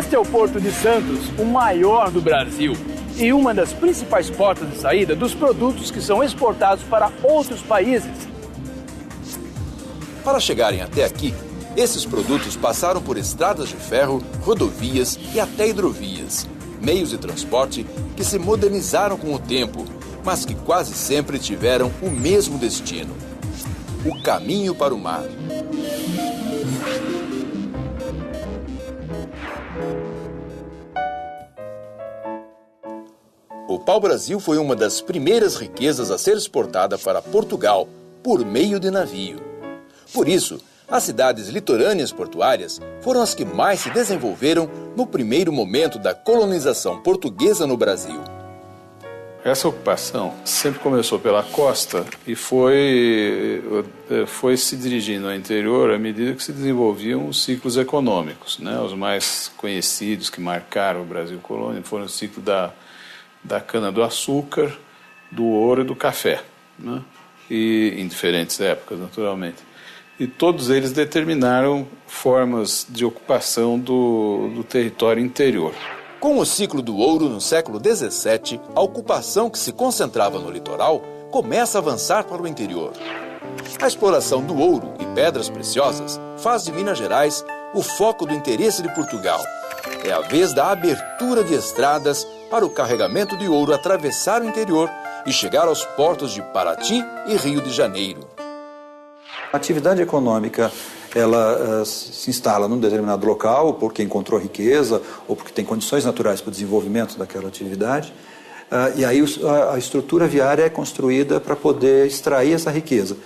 Este é o Porto de Santos, o maior do Brasil, e uma das principais portas de saída dos produtos que são exportados para outros países. Para chegarem até aqui, esses produtos passaram por estradas de ferro, rodovias e até hidrovias, meios de transporte que se modernizaram com o tempo, mas que quase sempre tiveram o mesmo destino: o caminho para o mar. O pau-brasil foi uma das primeiras riquezas a ser exportada para Portugal por meio de navio. Por isso, as cidades litorâneas portuárias foram as que mais se desenvolveram no primeiro momento da colonização portuguesa no Brasil. Essa ocupação sempre começou pela costa e foi se dirigindo ao interior à medida que se desenvolviam os ciclos econômicos, né? Os mais conhecidos que marcaram o Brasil colônia foram o ciclo da cana-do-açúcar, do ouro e do café, né? E em diferentes épocas, naturalmente. E todos eles determinaram formas de ocupação do território interior. Com o ciclo do ouro no século XVII, a ocupação que se concentrava no litoral começa a avançar para o interior. A exploração do ouro e pedras preciosas faz de Minas Gerais o foco do interesse de Portugal. É a vez da abertura de estradas para o carregamento de ouro atravessar o interior e chegar aos portos de Paraty e Rio de Janeiro. A atividade econômica, ela se instala num determinado local porque encontrou riqueza ou porque tem condições naturais para o desenvolvimento daquela atividade. E aí a estrutura viária é construída para poder extrair essa riqueza.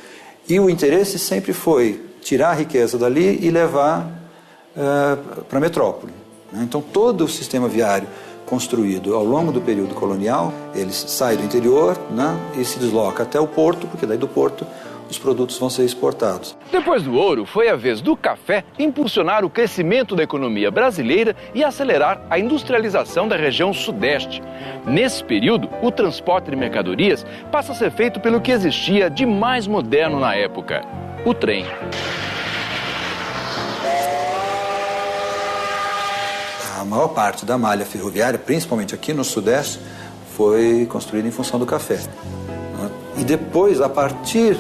E o interesse sempre foi tirar a riqueza dali e levar para a metrópole. Então todo o sistema viário construído ao longo do período colonial, ele sai do interior, né, e se desloca até o porto, porque daí do porto os produtos vão ser exportados. Depois do ouro, foi a vez do café impulsionar o crescimento da economia brasileira e acelerar a industrialização da região sudeste. Nesse período, o transporte de mercadorias passa a ser feito pelo que existia de mais moderno na época: o trem. A maior parte da malha ferroviária, principalmente aqui no Sudeste, foi construída em função do café. E depois, a partir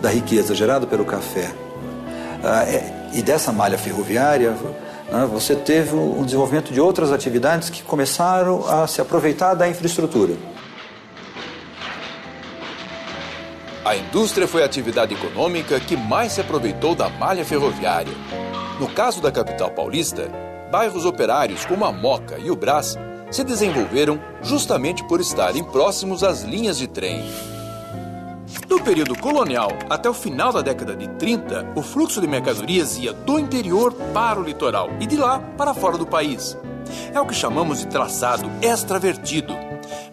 da riqueza gerada pelo café e dessa malha ferroviária, você teve um desenvolvimento de outras atividades que começaram a se aproveitar da infraestrutura. A indústria foi a atividade econômica que mais se aproveitou da malha ferroviária. No caso da capital paulista, bairros operários como a Moca e o Brás se desenvolveram justamente por estarem próximos às linhas de trem. Do período colonial até o final da década de 30, o fluxo de mercadorias ia do interior para o litoral e de lá para fora do país. É o que chamamos de traçado extravertido.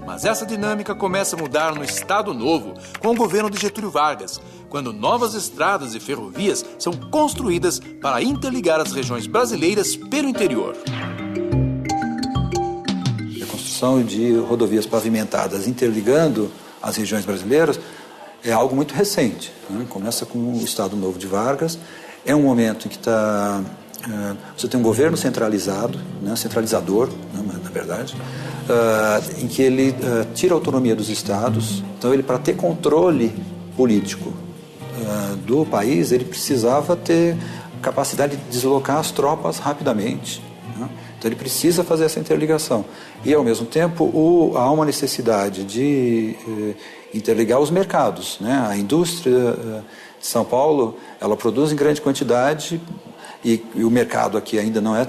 Mas essa dinâmica começa a mudar no Estado Novo, com o governo de Getúlio Vargas, quando novas estradas e ferrovias são construídas para interligar as regiões brasileiras pelo interior. A construção de rodovias pavimentadas interligando as regiões brasileiras é algo muito recente, né? Começa com o Estado Novo de Vargas. É um momento em que você tem um governo centralizado, né? Centralizador, né? Na verdade, em que ele tira a autonomia dos estados. Então, ele, para ter controle político do país, ele precisava ter capacidade de deslocar as tropas rapidamente, né? Então, ele precisa fazer essa interligação. E, ao mesmo tempo, há uma necessidade de interligar os mercados, né? A indústria de São Paulo, ela produz em grande quantidade e o mercado aqui ainda não é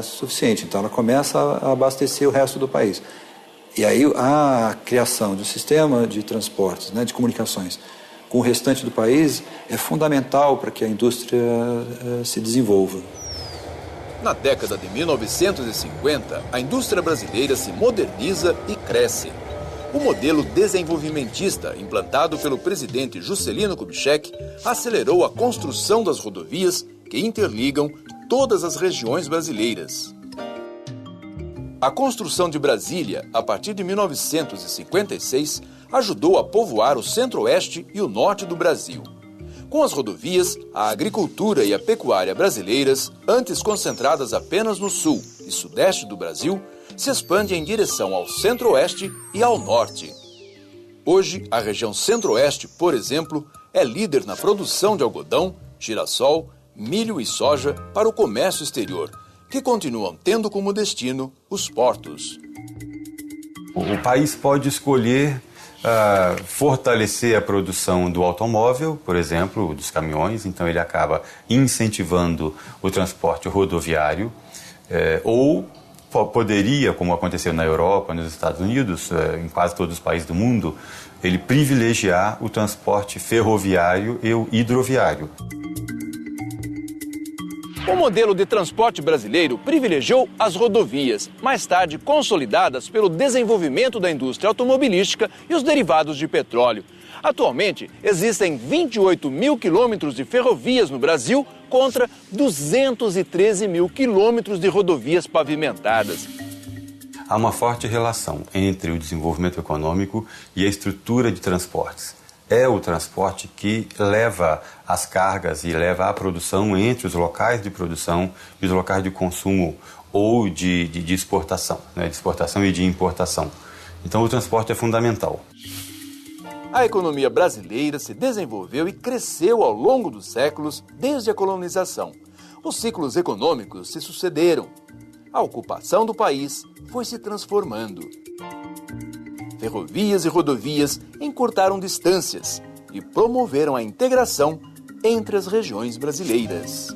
suficiente, então ela começa a abastecer o resto do país. E aí a criação de um sistema de transportes, né, de comunicações com o restante do país é fundamental para que a indústria se desenvolva. Na década de 1950, a indústria brasileira se moderniza e cresce. O modelo desenvolvimentista implantado pelo presidente Juscelino Kubitschek acelerou a construção das rodovias que interligam todas as regiões brasileiras. A construção de Brasília, a partir de 1956, ajudou a povoar o centro-oeste e o norte do Brasil. Com as rodovias, a agricultura e a pecuária brasileiras, antes concentradas apenas no sul e sudeste do Brasil, se expande em direção ao centro-oeste e ao norte. Hoje, a região centro-oeste, por exemplo, é líder na produção de algodão, girassol, milho e soja para o comércio exterior, que continuam tendo como destino os portos. O país pode escolher fortalecer a produção do automóvel, por exemplo, dos caminhões, então ele acaba incentivando o transporte rodoviário, ou poderia, como aconteceu na Europa, nos Estados Unidos, em quase todos os países do mundo, ele privilegiar o transporte ferroviário e o hidroviário. O modelo de transporte brasileiro privilegiou as rodovias, mais tarde consolidadas pelo desenvolvimento da indústria automobilística e os derivados de petróleo. Atualmente, existem 28 mil quilômetros de ferrovias no Brasil contra 213 mil quilômetros de rodovias pavimentadas. Há uma forte relação entre o desenvolvimento econômico e a estrutura de transportes. É o transporte que leva as cargas e leva a produção entre os locais de produção e os locais de consumo ou de exportação, né? De exportação e de importação. Então o transporte é fundamental. A economia brasileira se desenvolveu e cresceu ao longo dos séculos desde a colonização. Os ciclos econômicos se sucederam. A ocupação do país foi se transformando. Ferrovias e rodovias encurtaram distâncias e promoveram a integração entre as regiões brasileiras.